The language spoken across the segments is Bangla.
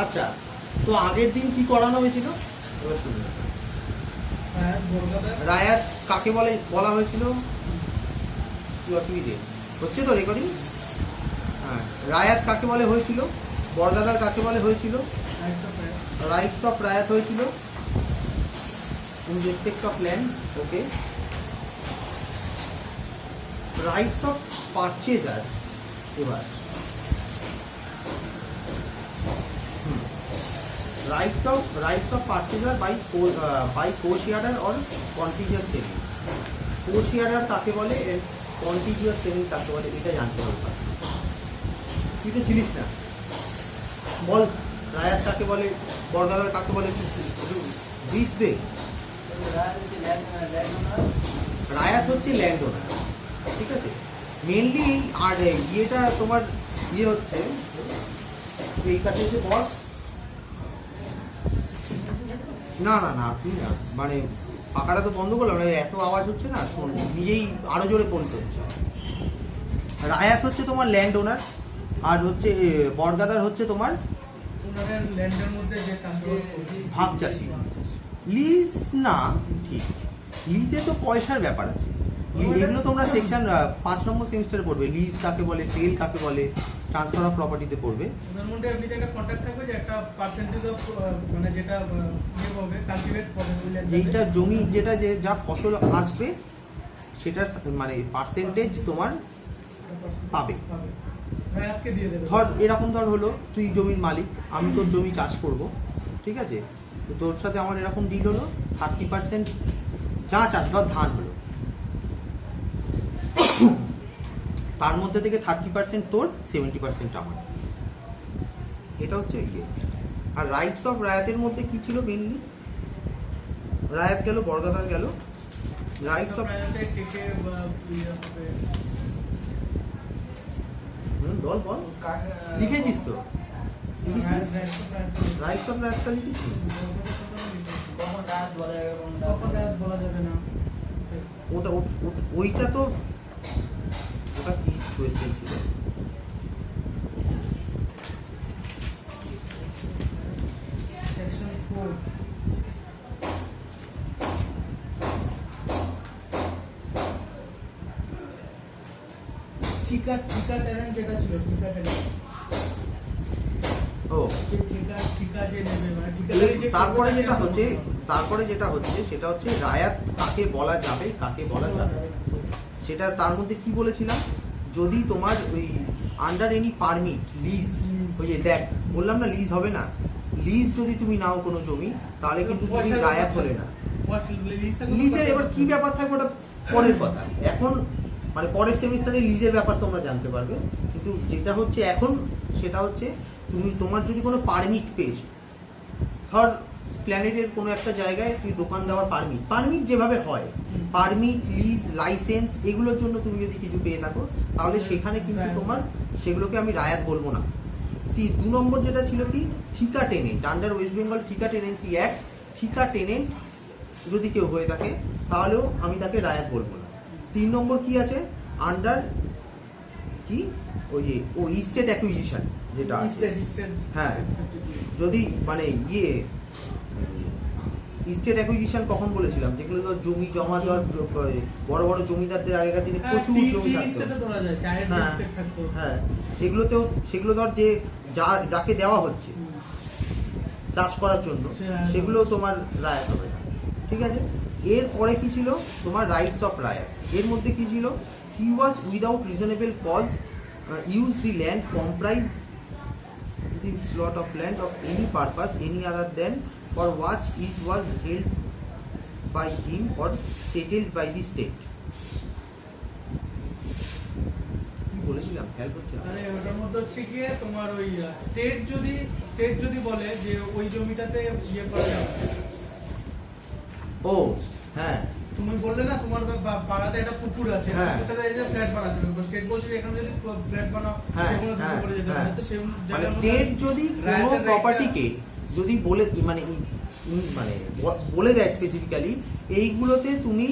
আচ্ছা, তো আগের দিন কি করানো হয়েছিল এবার শুনুন। রায়াত কাকে বলা হয়েছিল? কি অসুবিধে হচ্ছে তো রেকর্ডিং? হ্যাঁ, রায়াত কাকে বলে হয়েছিল? বরগাদার কাকে বলে হয়েছিল? রাইটস অফ রায়াত হয়েছিল in respect of land. Okay, rights of purchaser এবার rights of purchaser by co-sharer or contiguous tenant. Co-sharer কাকে বলে, contiguous tenant কাকে বলে, এটা জানতে হবে। তুই তো ছিলিস না, বল রায়াত কাকে বলে, বরগাদার কাকে বলে, ব্রিফ দে। রায়াত হচ্ছে ল্যান্ড ওনার, ঠিক আছে। মেনলি আর ইয়েটা তোমার ইয়ে হচ্ছে এই কাছে এসে বস। না না না, আপনি না, মানে পাখাটা তো বন্ধ করলাম, এত আওয়াজ হচ্ছে না, শোন নিজেই আরো জোরে বলতে হচ্ছে। রায়াত হচ্ছে তোমার ল্যান্ড ওনার, আর হচ্ছে বরগাদার হচ্ছে তোমার ভাগ চাষি। লিজ না, ঠিক, লিজে তো পয়সার ব্যাপার আছে। এগুলো তোমরা সেকশন 5 নম্বর সেমিস্টারে পড়বে। লিজ কাকে বলে, সেল কাকে বলে, ট্রান্সফার অফ প্রপার্টিতে পড়বে। ওদের মধ্যে এমনিতে একটা কন্ট্রাক্ট থাকবে যে একটা পার্সেন্টেজ অফ মানে যেটা ইয়ে হবে কালটিভেট হবে, যেটা জমি যেটা যে যা ফসল আসবে সেটার মানে পার্সেন্টেজ তোমার পাবে। রায়াতকে দিয়ে দেবে। ধর এরকম ধর হলো, তুই জমির মালিক, আমি তোর জমি চাষ করব, ঠিক আছে। তো তোর সাথে আমার এরকম ডিল হলো, 30% যা চাষ, ধর ধান হলো, তার মধ্যে থেকে 30% তোর, 70% আমার। এটা হচ্ছে ইয়ে। আর রাইটস অফ রায়াতের মধ্যে কি ছিল মেনলি? রায়াত গেল, বরগাদার গেল, রাইটস অফ রায়াতে টেকে বা ইয়ে হবে। বল বল, লিখেছিস তো? রাইটস অফ রায়াতটা লিখেছিস? কখন রায়াত বলা যাবে না, ওটা ওইটা তো, ওটা কি কোয়েশ্চেন ছিল? সেকশন 4 ঠিকা টেনেন্ট যেটা ছিল, ঠিকা টেনেন্ট। ও, ঠিকা যে নেবে মানে তারপরে যেটা হচ্ছে সেটা হচ্ছে রায়াত কাকে বলা যাবে, কাকে বলা যাবে সেটা। তার মধ্যে কি বলেছিলাম, যদি তোমার ওই আন্ডার এনি পারমিট, লিজ, ওই যে দেখ বললাম না লিজ হবে না, লিজ যদি তুমি নাও কোনো জমি, তাহলে কিন্তু তুমি রায়াত হলে না। লিজের এবার কি ব্যাপার থাকবে ওটা পরের কথা। এখন মানে পরের সেমিস্টারে লিজের ব্যাপার তোমরা জানতে পারবে, কিন্তু যেটা হচ্ছে এখন সেটা হচ্ছে তুমি তোমার যদি কোনো পারমিট পেয়েছো, ধর প্ল্যানেটের কোনো একটা জায়গায় তুই দোকান দেওয়ার পারমিট যেভাবে হয়, পারমিট, লিজ, লাইসেন্স, এগুলোর জন্য তুমি যদি কিছু পেয়ে থাকো, তাহলে সেখানে কিন্তু তোমার সেগুলোকে আমি রায়াত বলবো না। 2 নম্বর যেটা ছিল কি, ঠিকা টেনেন্ট, আন্ডার ওয়েস্ট বেঙ্গল ঠিকা টেনেন্সি অ্যাক্ট, ঠিকা টেনেন্ট যদি কেউ হয়ে থাকে তাহলেও আমি তাকে রায়াত বলবো না। 3 নম্বর কি আছে, আন্ডার কি ওই যে ও ইস্টেট অ্যাকুইজিশন যেটা আছে, হ্যাঁ, যদি মানে ইয়ে স্টেট অ্যাকুইজিশন কখন বলেছিলাম, যেগুলো ধর জমি জমা দেওয়ার বড় বড় জমিদারদের আগেকার দিনে প্রচুর জমি থাকতো, হ্যাঁ, সেগুলো ধর যে যাকে দেওয়া হচ্ছে চাষ করার জন্য, সেগুলো তোমার রায়াত হবে না, ঠিক আছে। এরপরে কি ছিল তোমার রাইটস অফ রায়াত। এর মধ্যে কি ছিল, he was without reasonable cause use the land comprise the plot of land of any purpose any other than for which it was held by him or settled by the state. কি বলেছিলাম খেয়াল করছো? আরে ওটার মধ্যে হচ্ছে কি তোমার ওই স্টেট যদি বলে যে ওই জমিটাতে ইয়ে করা যাবে। ও হ্যাঁ, তুমি বললে না তোমার পাড়াতে একটা পুকুর আছে, ওটাতে এই যে ফ্ল্যাট বানাতে হবে, স্টেট বলছে এখানে যদি ফ্ল্যাট বানাও যেকোনো কিছু করে যেতে পারে। তো সেই মানে স্টেট যদি কোনো প্রপার্টিকে যদি বলে মানে বলে দেয় স্পেসিফিক্যালি, এইগুলোতে তুমি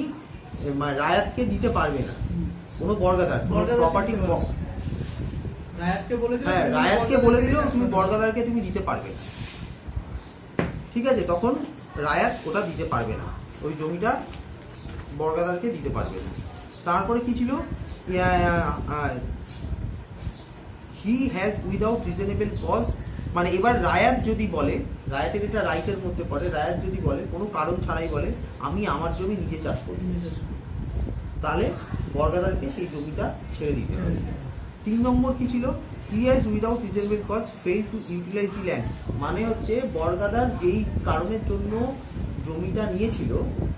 রায়াতকে দিতে পারবে না কোনো বর্গাদার প্রপার্টি। রায়াতকে বলে দিলে হ্যাঁ, রায়াতকে বলে দিলেও তুমি বর্গাদারকে তুমি দিতে পারবে না, ঠিক আছে? তখন রায়াত ওটা দিতে পারবে না, ওই জমিটা বর্গাদারকে দিতে পারবে না। তারপরে কি ছিল, he has without reasonable cause, মানে এবার রায়াত যদি বলে, রায়াতের এটা রাইটের মধ্যে পড়ে, রায়াত যদি বলে কোনো কারণ ছাড়াই বলে আমি আমার জমি নিজে চাষ করছি, তাহলে বর্গাদারকে সেই জমিটা ছেড়ে দিতে হবে। 3 নম্বর কি ছিল, he has without reasonable cause fail to utilise the land, মানে হচ্ছে বর্গাদার যেই কারণের জন্য জমিটা নিয়েছিল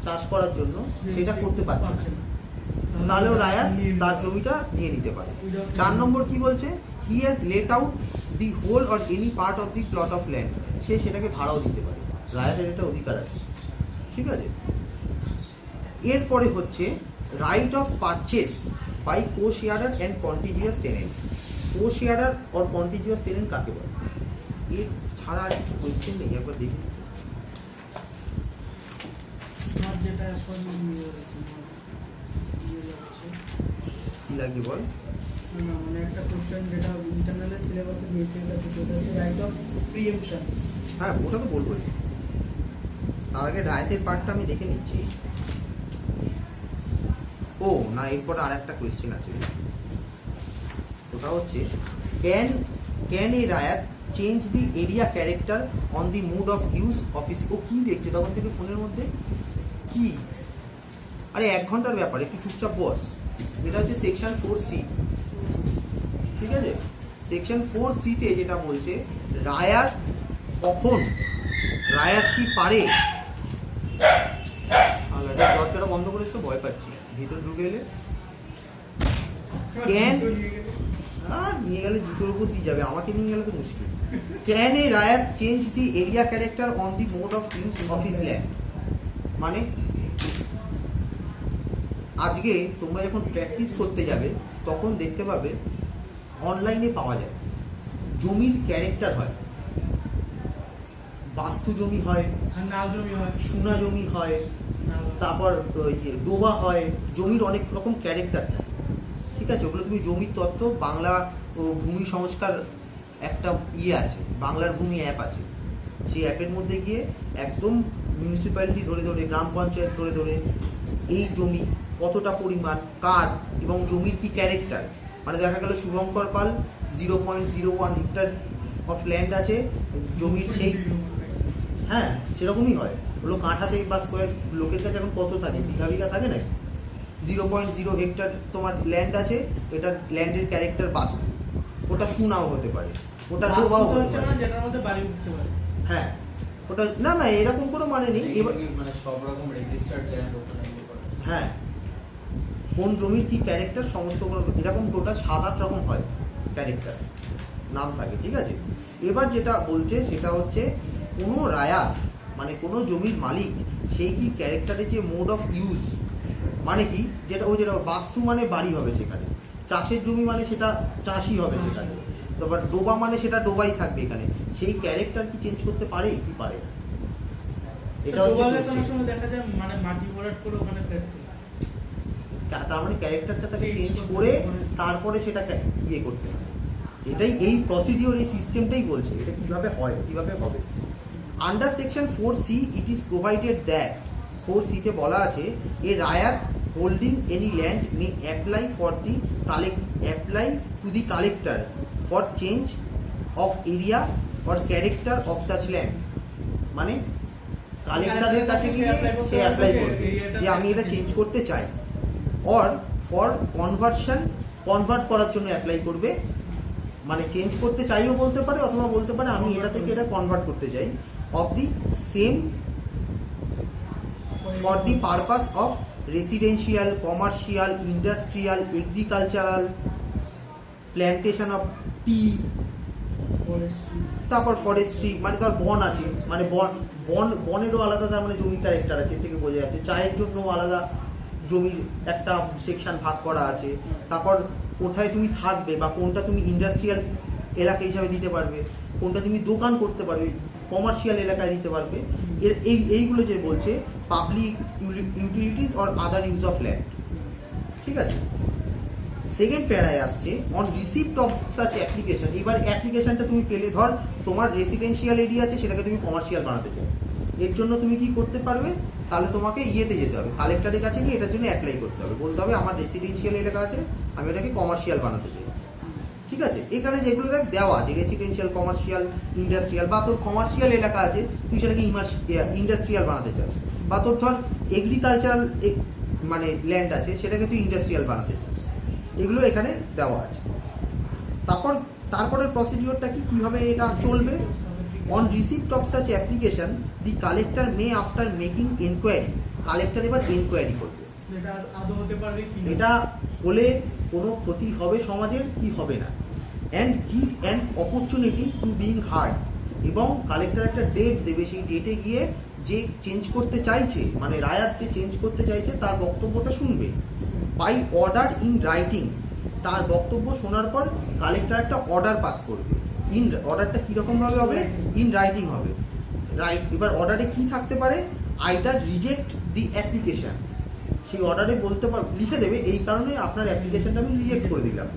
চাষ করার জন্য সেটা করতে পারছে না, তাহলেও রায়াত তার জমিটা নিয়ে নিতে পারে। 4 নম্বর কি বলছে, he has let out the whole or any part of the plot of land, সে সেটাকে ভাড়াও দিতে পারে, রায়াতের এটা অধিকার আছে, ঠিক আছে? এরপরে হচ্ছে right of purchase by co sharer and contiguous tenant. Co sharer or contiguous tenant কাকে বলে? এর ছাড়া আর কিছু কোয়েশ্চেন নেই, একবার দেখি। যেটা এখন কি লাগবে বল? মানে একটা কোশ্চেন যেটা ইন্টারনালের সিলেবাসে দিয়েছে, এটা হচ্ছে রাইট অফ প্রিএমশন। হ্যাঁ, ওটা তো বলবো। তার আগে রায়তের পার্টটা আমি দেখে নিচ্ছি। ও না, এরপর আর একটা কোয়েশ্চেন আছে, ওটা হচ্ছে can a raiyat change the area character on the mood of use office. ও কি দেখছে তখন থেকে ফোনের মধ্যে? কি আরে 1 ঘন্টার ব্যাপার, একটু চুপচাপ বস। এটা হচ্ছে সেকশন 4C, ঠিক আছে? সেকশন 4C তে যেটা বলছে, রায়াত কখন, রায়াত কি পারে, দরজাটা বন্ধ করে তো ভয় পাচ্ছি, ভিতরে ঢুকে এলে ক্যান, আর নিয়ে গেলে জুতোর উপর দিয়ে যাবে, আমাকে নিয়ে গেলে তো মুশকিল। Can a raiyat change the area character on the mode of use of his land, মানে আজকে তোমরা যখন প্র্যাকটিস করতে যাবে তখন দেখতে পাবে অনলাইনে পাওয়া যায় জমির ক্যারেক্টার হয়, বাস্তু জমি হয়, নাল জমি হয়, সোনা জমি হয়, তারপর ডোবা হয়, জমির অনেক রকম ক্যারেক্টার থাকে, ঠিক আছে? ওগুলো তুমি জমির তত্ত্ব বাংলা ও ভূমি সংস্কার একটা আছে, বাংলার ভূমি অ্যাপ আছে, সেই অ্যাপের মধ্যে গিয়ে একদম মিউনিসিপ্যালিটি ধরে ধরে, গ্রাম পঞ্চায়েত ধরে ধরে, এই জমি কতটা পরিমাণ কার এবং জমির কি ক্যারেক্টার, মানে দেখা গেল শুভঙ্কর পাল 0.01 হেক্টর অফ ল্যান্ড আছে, জমির সেই, হ্যাঁ সেরকমই হয়, ওগুলো কাঠাতে বা স্কোয়ার লোকের কাছে এখন কত থাকে, বিঘা বিঘা থাকে না, 0.0 হেক্টর তোমার ল্যান্ড আছে, এটা ল্যান্ডের ক্যারেক্টার বাস্তু, ওটা সুনাও হতে পারে, ওটা ডোবাও হতে পারে, যেটার মধ্যে বাড়ি উঠতে পারে, হ্যাঁ ওটা না না এরকম কোনো মানে নেই। এবার মানে সব রকম রেজিস্টার্ড ল্যান্ড ওখানে, হ্যাঁ কোন জমির কি ক্যারেক্টার সমস্ত এরকম টোটাল 7-8 রকম হয় ক্যারেক্টার, নাম থাকে, ঠিক আছে? এবার যেটা বলছে সেটা হচ্ছে কোনো রায়াত মানে কোনো জমির মালিক সেই কি ক্যারেক্টারের যে মোড অফ ইউজ, মানে কি যেটা ও যেটা বাস্তু মানে বাড়ি হবে সেখানে, চাষের জমি মানে সেটা চাষই হবে সেখানে, তারপর ডোবা মানে সেটা ডোবাই থাকবে এখানে, সেই ক্যারেক্টার কি চেঞ্জ করতে পারে কি পারে না, এটা হচ্ছে দেখা যায় মানে মাটি ভরাট করে ওখানে ফ্ল্যাট, তার মানে ক্যারেক্টারটা তাকে চেঞ্জ করে তারপরে সেটা ইয়ে করতে হবে, এটাই এই প্রসিডিওর, এই সিস্টেমটাই বলছে এটা কিভাবে হয়, কিভাবে হবে। Under section 4C it is provided that, 4C তে বলা আছে a raiyat holding any land may apply to the collector for change of area or character of such land, মানে কালেক্টরের কাছে গিয়ে সে অ্যাপ্লাই করবে যে আমি এটা চেঞ্জ করতে চাই, অর ফর কনভার্ট করার জন্য অ্যাপ্লাই করবে, মানে চেঞ্জ করতে চাইও বলতে পারে অথবা বলতে পারে আমি এটা থেকে এটা কনভার্ট করতে চাই, of the same for the purpose of residential, commercial, industrial, agricultural, plantation of tea, তারপর ফরেস্ট্রি, মানে তার বন আছে, মানে বনেরও আলাদা তার মানে জমির ক্যারেক্টার আছে, এর থেকে বোঝা যাচ্ছে চায়ের জন্য আলাদা জমির একটা সেকশন ভাগ করা আছে, তারপর কোথায় তুমি থাকবে বা কোনটা তুমি ইন্ডাস্ট্রিয়াল এলাকা হিসাবে দিতে পারবে, কোনটা তুমি দোকান করতে পারবে, কমার্শিয়াল এলাকায় দিতে পারবে, এইগুলো যে বলছে public utilities or other use of land, ঠিক আছে? সেকেন্ড প্যারায় আসছে on receipt of such application. এবার অ্যাপ্লিকেশনটা তুমি পেলে, ধর তোমার রেসিডেন্সিয়াল এরিয়া আছে, সেটাকে তুমি কমার্শিয়াল বানাতে চাও। এর জন্য তুমি কি করতে পারবে, তাহলে তোমাকে ইয়েতে যেতে হবে, কালেক্টরের কাছে গিয়ে এটার জন্য অ্যাপ্লাই করতে হবে, বলতে হবে আমার রেসিডেন্সিয়াল এলাকা আছে, আমি এটাকে কমার্শিয়াল বানাতে চাই। ঠিক আছে, এখানে যেগুলো দেওয়া আছে রেসিডেন্সিয়াল, কমার্শিয়াল, ইন্ডাস্ট্রিয়াল, বা তোর কমার্শিয়াল এলাকা আছে তুই সেটাকে ইন্ডাস্ট্রিয়াল বানাতে চাস, বা তোর ধর এগ্রিকালচারাল মানে ল্যান্ড আছে সেটাকে তুই ইন্ডাস্ট্রিয়াল বানাতে চাস, এগুলো এখানে দেওয়া আছে। তারপরের প্রসিডিওরটা কিভাবে এটা চলবে। On receipt of such application the collector May after making enquiry, collector এবার এনকোয়ারি করবে এটা আদৌ হতে পারবে কি না। এটা হলে কোনো ক্ষতি হবে সমাজের কি হবে না, and give an opportunity to being hard, এবং কালেক্টর একটা ডেট দেবে, সেই ডেটে গিয়ে যে চেঞ্জ করতে চাইছে, মানে রায়াত যে চেঞ্জ করতে চাইছে তার বক্তব্যটা শুনবে। বাই অর্ডার ইন রাইটিং, তার বক্তব্য শোনার পর কালেক্টর একটা অর্ডার পাস করবে। অর্ডারটা কিরকম ভাবে হবে, ইন রাইটিং হবে। এবার অর্ডারে কি থাকতে পারে, আইদার রিজেক্ট দি অ্যাপ্লিকেশন, সেই অর্ডারে বলতে লিখে দেবে এই কারণে আপনার অ্যাপ্লিকেশনটা আমি রিজেক্ট করে দিলাম,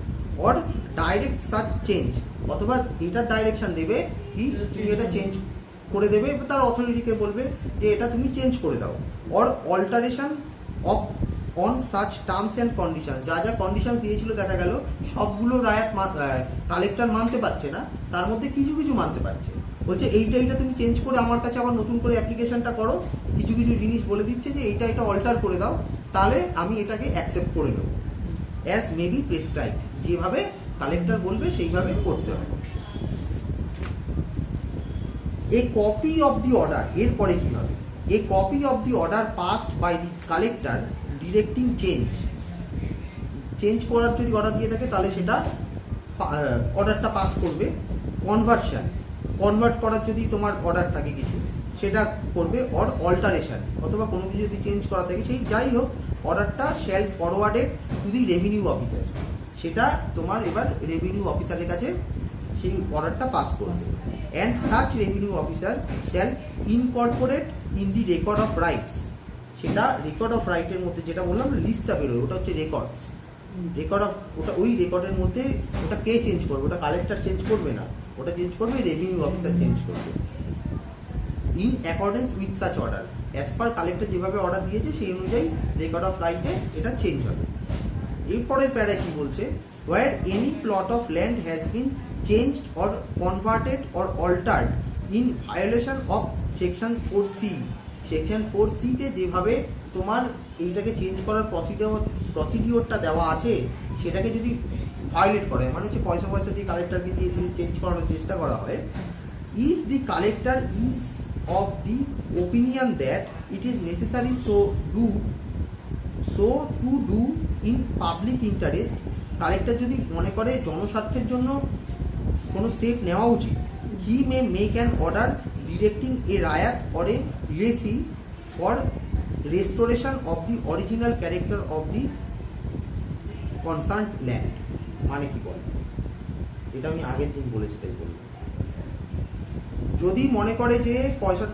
অর ডাইরেক্ট সার্চ চেঞ্জ, অথবা এটার ডাইরেকশন দেবে কি তুমি এটা চেঞ্জ করে দেবে, তার অথরিটিকে বলবে যে এটা তুমি চেঞ্জ করে দাও, or alteration of on such terms and condition, যা যা কন্ডিশন দিয়েছিল দেখা গেল সবগুলো রায়াত কালেক্টর মানতে পারছে না, তার মধ্যে কিছু কিছু মানতে পারছে, বলছে এইটা তুমি চেঞ্জ করে আমার কাছে আবার নতুন করে অ্যাপ্লিকেশনটা করো, কিছু কিছু জিনিস বলে দিচ্ছে যে এটা অল্টার করে দাও, তাহলে আমি এটাকে অ্যাকসেপ্ট করে নেব, অ্যাজ মে বি প্রেসক্রাইব, যেভাবে কালেক্টর বলবে সেইভাবে করতে হবে। A copy of the order, এরপরে কি হবে, a copy of the order passed by the collector directing change করার যদি অর্ডার দিয়ে থাকে তাহলে সেটা অর্ডারটা পাস করবে। কনভার্ট করার যদি তোমার অর্ডার থাকে কিছু সেটা করবে, অর অল্টারেশন, অথবা কোনো কিছু যদি চেঞ্জ করা থাকে সেই যাই হোক অর্ডারটা shall forwarded to the revenue officer, সেটা তোমার এবার রেভিনিউ অফিসারের কাছে সেই অর্ডারটা পাস করবে। And such revenue officer shall incorporate in the record of rights, সেটা রেকর্ড অফ রাইটের মধ্যে যেটা বললাম লিস্টটা বেরোয়, ওটা হচ্ছে রেকর্ড অফ, ওটা ওই রেকর্ডের মধ্যে ওটা কে চেঞ্জ করবে, ওটা কালেক্টর চেঞ্জ করবে না, ওটা চেঞ্জ করবে রেভিনিউ অফিসার চেঞ্জ করবে। In accordance with such order, as per collector যেভাবে অর্ডার দিয়েছে সেই অনুযায়ী রেকর্ড অফ রাইটে এটা চেঞ্জ হবে। এরপরের প্যারায় কি বলছে, where any plot of land has been changed or converted or altered in violation of section 4C, section 4C তে যেভাবে তোমার এইটাকে চেঞ্জ করার প্রসিডিওরটা দেওয়া আছে সেটাকে যদি ভায়োলেট করে, মানে হচ্ছে পয়সা দিয়ে কালেক্টরকে দিয়ে যদি চেঞ্জ করানোর চেষ্টা করা হয়, if the collector is of the opinion that it is necessary so to do in public interest, collector যদি মনে করে জনস্বার্থের জন্য কোনো স্টেপ নেওয়া উচিত, he may make an order directing a raiyat or a lessee for restoration of the original character of the concern land. মানে কি বলে, এটা আমি আগের দিন বলেছি তাই বলি, যদি মনে করে যে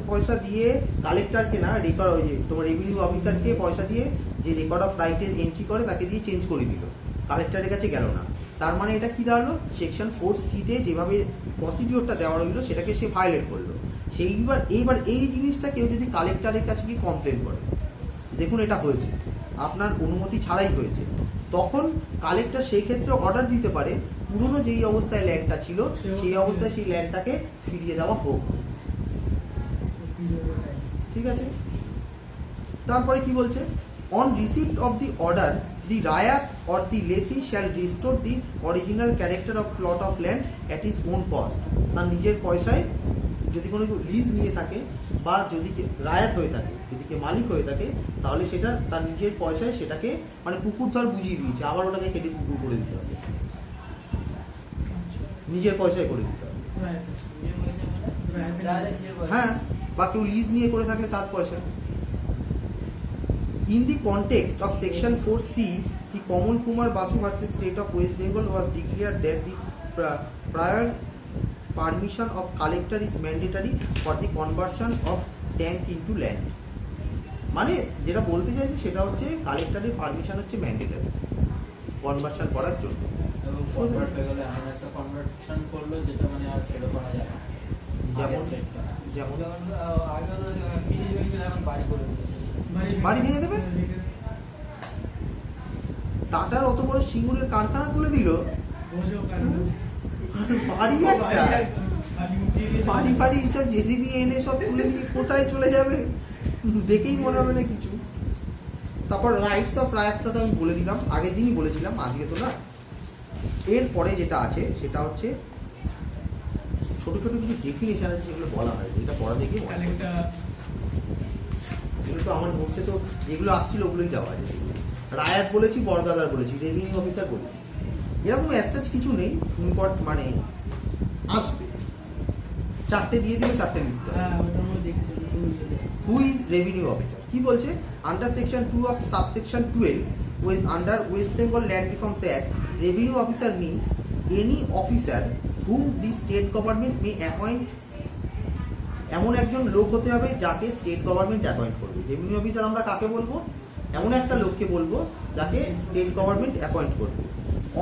পয়সা দিয়ে কালেক্টরকে না রেকর্ড, ওই যে তোমার রেভিনিউ অফিসারকে পয়সা দিয়ে যে রেকর্ড অফ রাইটের এন্ট্রি করে তাকে দিয়ে চেঞ্জ করে দিল, কালেক্টরের কাছে গেল না, তার মানে এটা কি দাঁড়ালো, সেকশন 4C তে যেভাবে প্রসিডিওরটা দেওয়া রইলো সেটাকে সে ভায়োলেট করলো। এইবার এই জিনিসটা কেউ যদি কালেক্টরের কাছে গিয়ে কমপ্লেন করে, দেখুন এটা হয়েছে আপনার অনুমতি ছাড়াই হয়েছে, তখন কালেক্টর সেই ক্ষেত্রে অর্ডার দিতে পারে পুরনো যেই অবস্থায় ল্যান্ডটা ছিল সেই অবস্থায় সেই ল্যান্ডটাকে ফিরিয়ে দেওয়া হোক। ঠিক আছে, তারপরে কি বলছে, on receipt of the order the raiyat or the lessee shall restore the original character of plot of land at his own cost, তার নিজের পয়সায় যদি কোনো লিজ নিয়ে থাকে বা যদি রায়াত হয়ে থাকে, যদি কে মালিক হয়ে থাকে, তাহলে সেটা তার নিজের পয়সায় সেটাকে, মানে পুকুর ধর বুঝিয়ে দিয়েছে আবার ওটাকে কেটে পুকুর করে দিতে হবে, নিজের পয়সায় করে দিতে হবে। হ্যাঁ, বা কেউ লিজ নিয়ে করে থাকলে তার পয়সা। In the context of Section 4C, the Kamal Kumar Basu versus State of West Bengal was declared that the prior permission of collector is mandatory for the conversion of tank into land. মানে যেটা বলতে চাইছি সেটা হচ্ছে কালেক্টরের পারমিশন হচ্ছে ম্যান্ডেটরি, কনভার্সন করার জন্য। এবং কনভার্ট হয়ে গেলে এমন একটা কনভার্সন করলো যেটা মানে আর ফেরত করা যায় না। যেমন যেমন যেমন আগে তো কৃষি জমি ছিল, এখন বাড়ি করে দিয়েছে। বাড়ি ভেঙে দেবে? টাটার অত বড় সিঙ্গুরের কারখানা তুলে দিল, বাড়ি একটা বাড়ি বাড়ি সব জেসিবি এনে সব তুলে দিয়ে কোথায় চলে যাবে দেখেই মনে হবে না কিছু। তারপর রাইটস অফ রায়াতটা তো আমি বলে দিলাম, আগের দিনই বলেছিলাম, আজকে তো না। এরপরে যেটা আছে সেটা হচ্ছে ছোট ছোট কিছু ডেফিনেশন আছে যেগুলো বলা হয়, যেটা পড়া দেখে এগুলো তো আমার নোটে তো যেগুলো আসছিল ওগুলোই দেওয়া আছে। রায়াত বলেছি, বরগাদার বলেছি, রেভিনিউ অফিসার বলেছি, এরকম অ্যাজ কিছু নেই। মানে আসবে, চারটে দিয়ে দিলে চারটে লিখতে হবে। হু ইজ রেভিনিউ অফিসার কি বলছে? Under section 2 of subsection 12 with under West Bengal Land Reforms Act, revenue officer means any officer whom the state government may appoint। এমন একজন লোক হতে হবে যাকে স্টেট গভর্নমেন্ট অ্যাপয়েন্ট করবে। রেভিনিউ অফিসার আমরা কাকে বলবো? এমন একটা লোককে বলবো যাকে স্টেট গভর্নমেন্ট অ্যাপয়েন্ট করবে।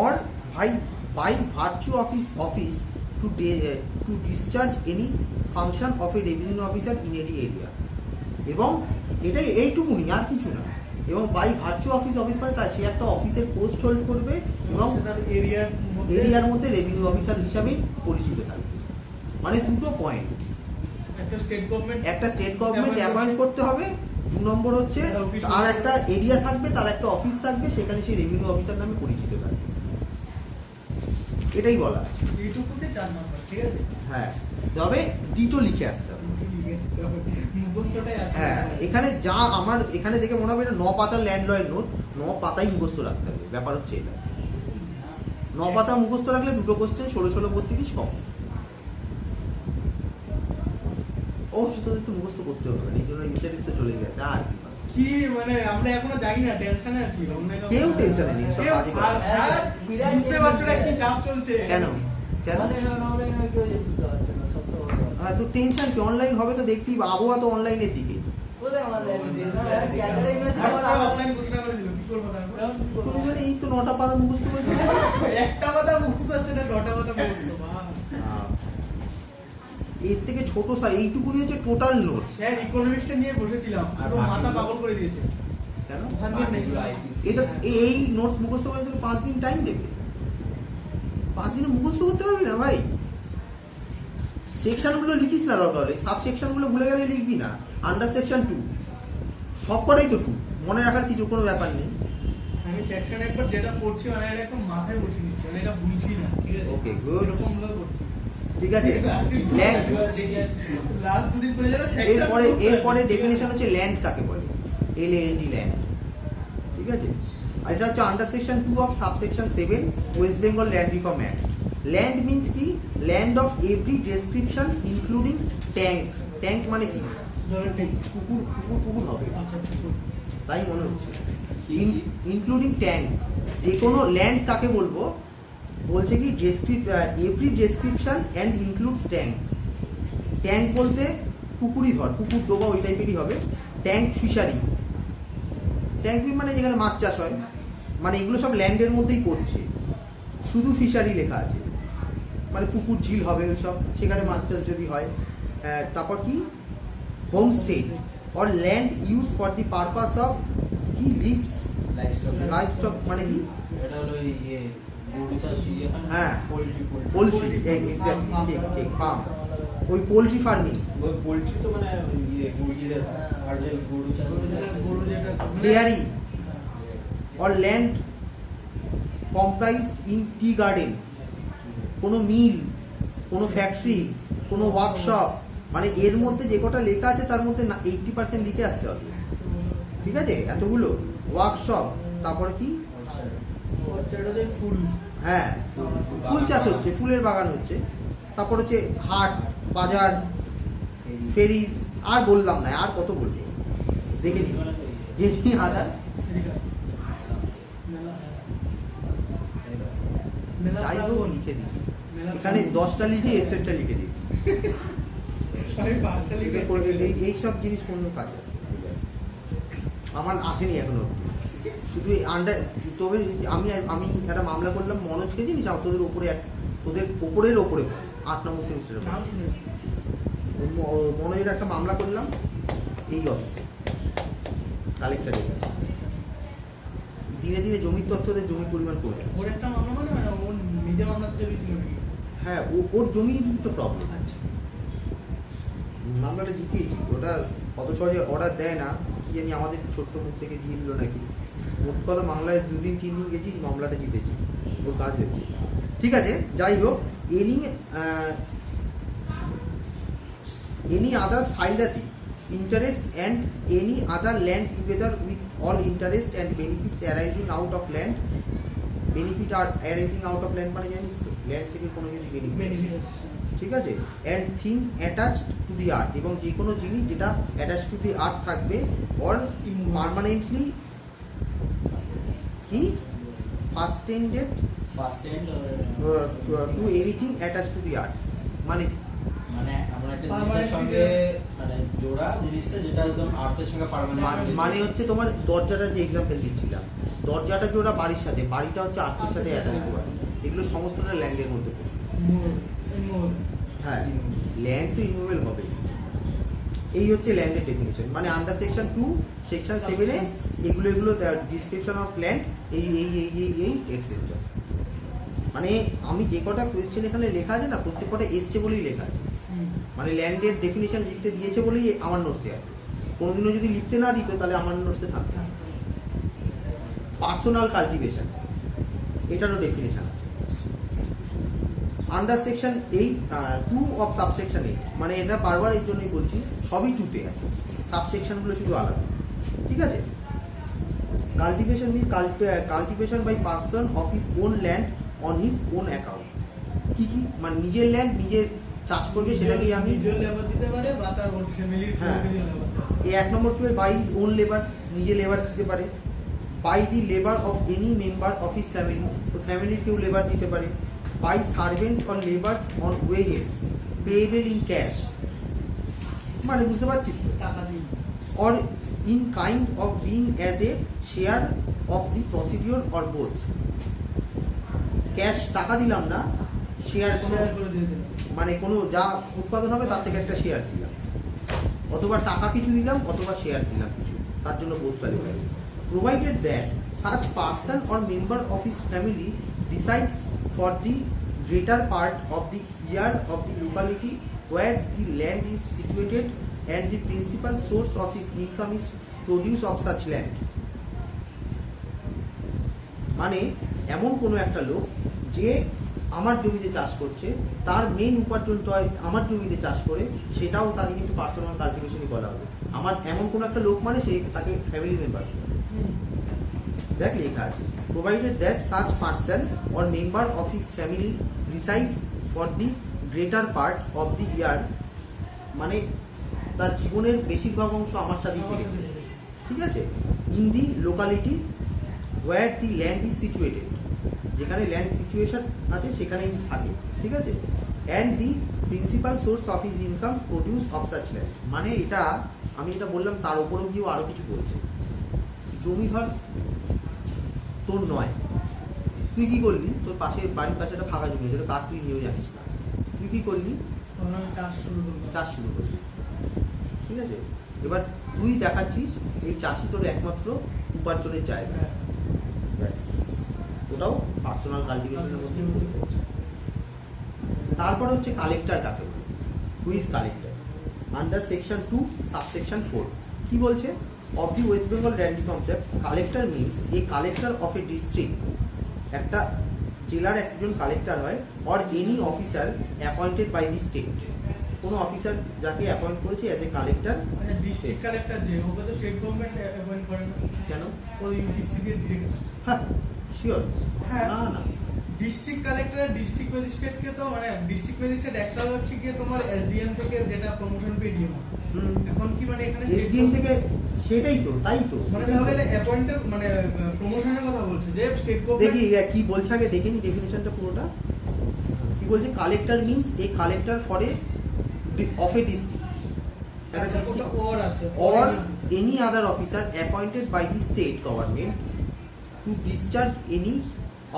Or by virtue of his office to discharge any function of a revenue officer in any area. এবং এটাই এইটুকুনি, আর কিছু না। এবং বাই ভার্চু অফিস মানে তার সে একটা অফিসের পোস্ট হোল্ড করবে এবং এরিয়ার মধ্যে রেভিনিউ অফিসার হিসাবেই পরিচিত থাকবে। মানে দুটো পয়েন্ট, একটা স্টেট গভর্নমেন্ট অ্যাপয়েন্ট করতে হবে, 2 নম্বর হচ্ছে আর একটা এরিয়া থাকবে, তার একটা অফিস থাকবে, সেখানে সে রেভিনিউ অফিসার নামে পরিচিত থাকবে। এটাই বলা আছে। হ্যাঁ, তবে ডিটো লিখে আসতে হবে। হ্যাঁ, এখানে যা আমার এখানে দেখে মনে হবে 9 পাতার ল্যান্ড লয়ের নোট, 9 পাতায় মুখস্থ রাখতে হবে। ব্যাপার হচ্ছে এটা, 9 পাতা মুখস্থ রাখলে দুটো কোশ্চেন 16 32 সব। অবশ্য তো একটু মুখস্থ করতে হবে, এই জন্য ইন্টারেস্টে চলে গেছে। আর কি মানে আমরা এখনো জানি না, টেনশনে আছি। কেউ টেনশনে নেই, সব কাজই করে। বুঝতে পারছো না কি চাপ চলছে? কেন কেন অনলাইন হয় কেউ বুঝতে পারছে না, সব তো হ্যাঁ, তো টেনশন কি? অনলাইন হবে তো দেখতেই, আবহাওয়া তো অনলাইনের দিকে। কোথায় অনলাইন দিয়ে না ক্যামেরা ইউনিভার্সিটি আমরা অফলাইন ঘোষণা করে দিল, কি করব তারপর? পরিমাণে এই তো 9টা পাতা মুখস্থ করছি। একটা কথা মুখস্থ হচ্ছে না, 9টা কথা বলছো মা। এর থেকে ছোট এইটুকুনি হচ্ছে টোটাল নোট। স্যার ইকোনমিক্সটা নিয়ে বসেছিলাম, পুরো মাথা পাগল করে দিয়েছে। কেন? ওখান দিয়ে নেই। এটা এই নোটস মুখস্থ করে তোকে 5 দিন টাইম দেবে। 5 দিনে মুখস্থ করতে পারবি না ভাই। সেকশনগুলো লিখিস না, দরকার হলে সাব সেকশনগুলো ভুলে গেলে লিখবি না। আন্ডার সেকশন 2 সব কটাই তো 2, মনে রাখার কিছু কোনো ব্যাপার নেই। আমি সেকশন একবার যেটা পড়ছি মানে এটা একদম মাথায় বসে নিচ্ছি, মানে এটা বুঝছি না। ঠিক আছে, ওকে গুড, এরকম ভাবে করছি। ঠিক আছে। ল্যান্ড, লাস্ট দুদিন পরে যেটা এরপরে ডেফিনেশন হচ্ছে ল্যান্ড কাকে বলে, LAND ল্যান্ড। ঠিক আছে, আর এটা হচ্ছে under section 2 of subsection 7 West Bengal land reform act. Land means কি? Land of every description including tank. Tank মানে কি? পুকুর হবে, তাই মনে হচ্ছে। ইনক্লুডিং ট্যাঙ্ক, যে কোনো ল্যান্ড কাকে বলবো? বলছে কি every description and includes tank. Tank বলতে পুকুরই ধর, পুকুর ডোবা ওই টাইপেরই হবে। ট্যাঙ্ক ফিশারি, ট্যাঙ্ক মানে যেখানে মাছ চাষ হয়, মানে এগুলো সব ল্যান্ডের মধ্যেই করছে। শুধু ফিশারি লেখা আছে, মানে পুকুর ঝিল হবে ওই সব, সেখানে মাছ চাষ যদি হয়। তারপর কি? Homestay or land use for the purpose of কি লাইভস্টক মানে কি? এটা হলো ইয়ে গরু চাষ, ইয়ে হ্যাঁ, পোল্ট্রি এক্স্যাক্টলি, ঠিক ফার্ম, ওই পোল্ট্রি ফার্মিং। ওই পোল্ট্রি তো মানে ইয়ে মুরগিদের, আর যে গরু চাষ গরু যেটা dairy or land comprised in tea garden, কোনো মিল, কোনো ফ্যাক্টরি, কোনো ওয়ার্কশপ, মানে এর মধ্যে যে কটা লেখা আছে তার মধ্যে 80% লিখে আসতে হবে। ঠিক আছে, এতগুলো ওয়ার্কশপ। তারপরে কি? ফুল, হ্যাঁ ফুল চাষ হচ্ছে, ফুলের বাগান হচ্ছে। তারপর হচ্ছে হাট, বাজার, ফেরিজ, আর বললাম না, আর কত বলবো, দেখে নি আদার। যাই হোক লিখে দিই, এখানে 10টা লিখে এসেটটা লিখে দিই। এইসব জিনিস কোন কাজ আছে আমার আসেনি এখনো। শুধু আন্ডার, তবে আমি একটা মামলা করলাম মনোজকে, জিনিস তোদের ওপরের ওপরে 8 নম্বর সেমিস্টারে মনোজের একটা মামলা করলাম এই অফিসে কালেক্টরের কাছে। ধীরে ধীরে জমির তথ্যদের জমির পরিমাণ কমে যাচ্ছে। ওর একটা মামলা মানে ওর নিজে মামলা থেকে দিয়েছিল নাকি? হ্যাঁ, ওর জমির তো প্রবলেম। আচ্ছা, মামলাটা জিতিয়েছি, ওটা অত সহজে অর্ডার দেয় না, কি জানি আমাদের ছোট্ট মুখ থেকে দিয়ে দিল নাকি। মোট কথা মামলায় 2 দিন 3 দিন গেছি, মামলাটা জিতেছি, ওর কাজ হয়েছে। ঠিক আছে, যাই হোক, any other সাইডাতি interest and any other land together with all interest and benefits arising out of land, benefit are arising out of land মানে জানিস তো, ল্যান্ড থেকে কোনো যদি বেনিফিট, ঠিক আছে, and thing attached to the earth, এবং যে কোনো জিনিস যেটা attached to the earth থাকবে or permanently কি fastened fastened to anything attached to the earth, মানে মানে আমরা একটা জিনিসের সঙ্গে মানে জোড়া জিনিসটা যেটা একদম আর্থের সঙ্গে পার্মানেন্ট, মানে হচ্ছে তোমার দরজাটা যে এক্সাম্পল দিচ্ছিলাম, দরজাটা জোড়া বাড়ির সাথে, বাড়িটা হচ্ছে আর্থের সাথে অ্যাটাচ করা, এগুলো সমস্তটা ল্যান্ডের মধ্যে পড়ে। হ্যাঁ, ল্যান্ড তো ইমুভেবল হবে। এই হচ্ছে ল্যান্ডের ডেফিনিশন, মানে আন্ডার সেকশন 2 সেকশন 7 এ এগুলো ডিসক্রিপশন অফ ল্যান্ড এই এটসেট্রা। মানে আমি যে কটা কোয়েশ্চেন এখানে লেখা আছে না, প্রত্যেক কটা এসছে বলেই লেখা আছে, মানে ল্যান্ডের ডেফিনিশন লিখতে দিয়েছে বলেই আমার নোটসে আছে। কোনোদিনও যদি লিখতে না দিত তাহলে আমার নোটসে থাকতো। পার্সোনাল কাল্টিভেশন, এটারও ডেফিনিশন আছে আন্ডার সেকশন 8 2 অফ সাবসেকশন 8, মানে এটা বারবার এই জন্যই বলছি, সবই 2-তে আছে, সাবসেকশনগুলো শুধু আলাদা। ঠিক আছে, cultivation means cultivation by person of his own land on his own account. কি কি মানে নিজের ল্যান্ড নিজের চাষ করবে, সেটাকেই আমি লেবার দিতে পারে বা তার ওর ফ্যামিলির হ্যাঁ, এই 1 নম্বর 2 বাই হিজ ওন লেবার, নিজে লেবার দিতে পারে, by the labour of any member of his family, তো ফ্যামিলির কেউ লেবার দিতে পারে, by servants on labours on wages payable in cash, মানে বুঝতে পারছিস তো, টাকা দিই or in kind of being as a share of the procedure or both। Cash টাকা দিলাম না, শেয়ার শেয়ার করে দিয়ে দেবে। মানে কোনো যা উৎপাদন হবে তার থেকে একটা শেয়ার দিলাম, অথবা টাকা কিছু দিলাম অথবা শেয়ার দিলাম কিছু, তার জন্য বোধ ভ্যালু হয়। Provided that such person or member of his family resides for the greater part of the year of the locality where the land is situated and the principal source of his income is produce of such land। মানে এমন কোনো একটা লোক যে আমার জমিতে চাষ করছে, তার মেইন উপার্জন তো আমার জমিতে চাষ করে, সেটাও তাকে কিন্তু পার্সোনাল কাল্টিভেশনই বলা হবে। আমার এমন কোনো একটা লোক মানে সে তাকে ফ্যামিলি মেম্বার, দেখ লেখা আছে provided that such person or member of his family resides for the greater part of the year, মানে তার জীবনের বেশিরভাগ অংশ আমার সাথেই কেটেছে। ঠিক আছে, in the locality where the land is situated, যেখানে ল্যান্ড সিচুয়েশন আছে সেখানেই থাকে। ঠিক আছে, and the principal source of his income produce of such land, মানে এটা আমি এটা বললাম, তার উপরেও গিয়েও আরো কিছু বলছে। জমি ধর তোর নয়, তুই কি করলি, তোর পাশে বাড়ির পাশে একটা ফাঁকা জমি আছে, ওটা কার তুই নিয়েও জানিস না, তুই কি করলি, চাষ শুরু করলি। ঠিক আছে, এবার তুই দেখাচ্ছিস এই চাষি তোর একমাত্র উপার্জনের জায়গা, ব্যাস, ওটাও পার্সোনাল কাল্টিভেশনের মধ্যে পড়ছে। তারপরে হচ্ছে কালেক্টর কাকে বলে, who is collector under section 2 subsection 4। কি বলছে, of the West Bengal land concept collector means a collector of a district, একটা জেলার একজন কালেক্টর হয়, or any officer appointed by the state, কোনো অফিসার যাকে অ্যাপয়েন্ট করেছে অ্যাজ এ কালেক্টর। মানে ডিস্ট্রিক্ট কালেক্টর যে, ওকে তো স্টেট গভর্নমেন্ট অ্যাপয়েন্ট করে না, কেন, ওই ইউপিসি দিয়ে ডিরেক্ট। হ্যাঁ শিওর, হ্যাঁ না না, ডিস্ট্রিক্ট কালেক্টর ডিস্ট্রিক্ট ম্যাজিস্ট্রেটকে তো, মানে ডিস্ট্রিক্ট ম্যাজিস্ট্রেট একটা হচ্ছে কি তোমার এসডিএম থেকে যেটা প্রমোশন পেয়ে ডিএম, এখন কি মানে এখানে এসডিএম থেকে, সেটাই তো, তাই তো, মানে তাহলে এটা অ্যাপয়েন্টেড মানে প্রমোশনের কথা বলছে যে স্টেট গভর্নমেন্ট। দেখি কি বলছে আগে দেখে নি ডেফিনিশনটা পুরোটা। কি বলছে, collector means a collector for a of a district, আচ্ছা ওটা ওর আছে, or any other officer appointed by the state government to discharge any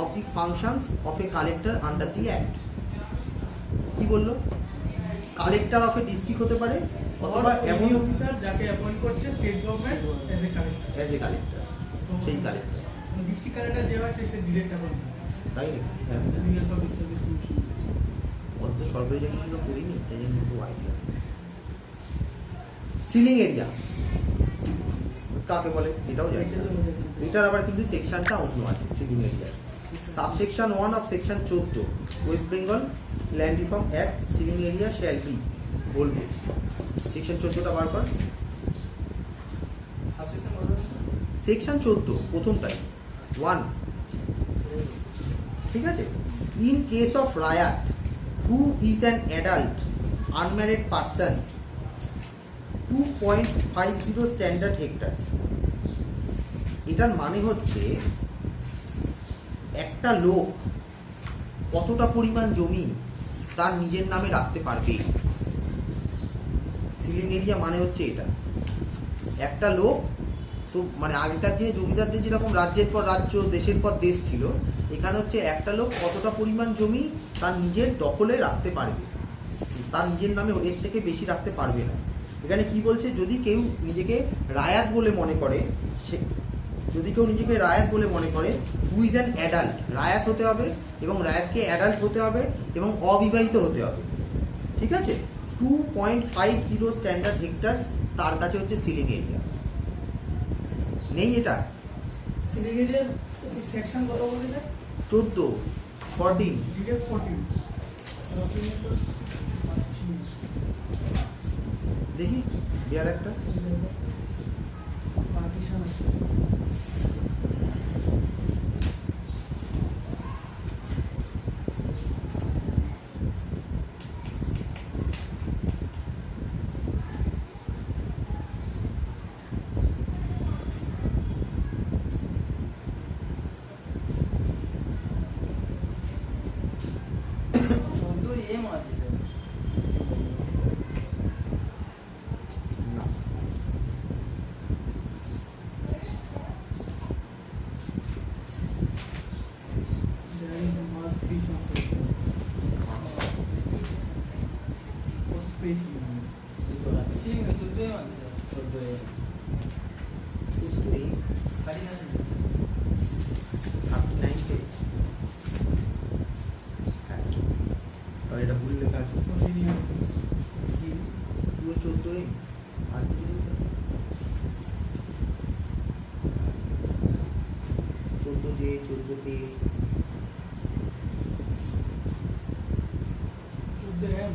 of the functions of a collector under the act. কি বললো? কালেক্টর অফ এ ডিস্ট্রিক্ট হতে পারে অথবা এমন অফিসার যাকে অ্যাপয়েন্ট করছে state government as a collector. As a collector, সেই কালেক্টর, ডিস্ট্রিক্ট কালেক্টর যে হয় সে ডিরেক্ট অ্যাপয়েন্ট তাই নাকি? হ্যাঁ, লিগ্যাল পাবলিক সার্ভিস কমিশন। অত সরকারি চাকরি তো করিনি, তাই জন্য একটু আইডিয়া। সিলিং এরিয়া কাকে বলে এটাও জানি না। এটার আবার কিন্তু সেকশনটা অন্য আছে ceiling area. Subsection 1 of section 14 West Bengal land reform act, ceiling area shall be, বলবো সেকশন 14টা বার কর। সাবসেকশন বলতে সেকশন 14 প্রথমটাই 1, ঠিক আছে। In case of raiyat who is an adult unmarried person 2.50 standard hectares. এটার মানে হচ্ছে একটা লোক কতটা পরিমাণ জমি তার নিজের নামে রাখতে পারবে। সিলিং এরিয়া মানে হচ্ছে এটা। একটা লোক তো মানে আগেকার দিনে জমিদারদের যেরকম রাজ্যের পর রাজ্য দেশের পর দেশ ছিল, এখানে হচ্ছে একটা লোক কতটা পরিমাণ জমি তার নিজের দখলে রাখতে পারবে, তার নিজের নামে এর থেকে বেশি রাখতে পারবে না। এখানে কি বলছে, যদি কেউ নিজেকে রায়াত বলে মনে করে, যদি কেউ নিজেকে রায়াত বলে মনে করে, হু ইজ অ্যান অ্যাডাল্ট, রায়াত হতে হবে এবং রায়াতকে অ্যাডাল্ট হতে হবে এবং অবিবাহিত হতে হবে, ঠিক আছে। 2.50 স্ট্যান্ডার্ড হেক্টার্স তার কাছে হচ্ছে সিলিং এরিয়া। নেই এটা? সিলিং এরিয়ার সেকশন কত বলে? 14, 14, ডিটেল 14। দেখি বিয়ার একটা পার্টিশন আছে। এম আছে স্যার। না। There is must be something. What space you need? Ceiling 14 M আছে স্যার। 14 এই 39 39 কে হ্যাঁ, তাহলে এটা ভুল লেখা আছে। 14 পুরো 14 আর 14 যে 14 কে to the M.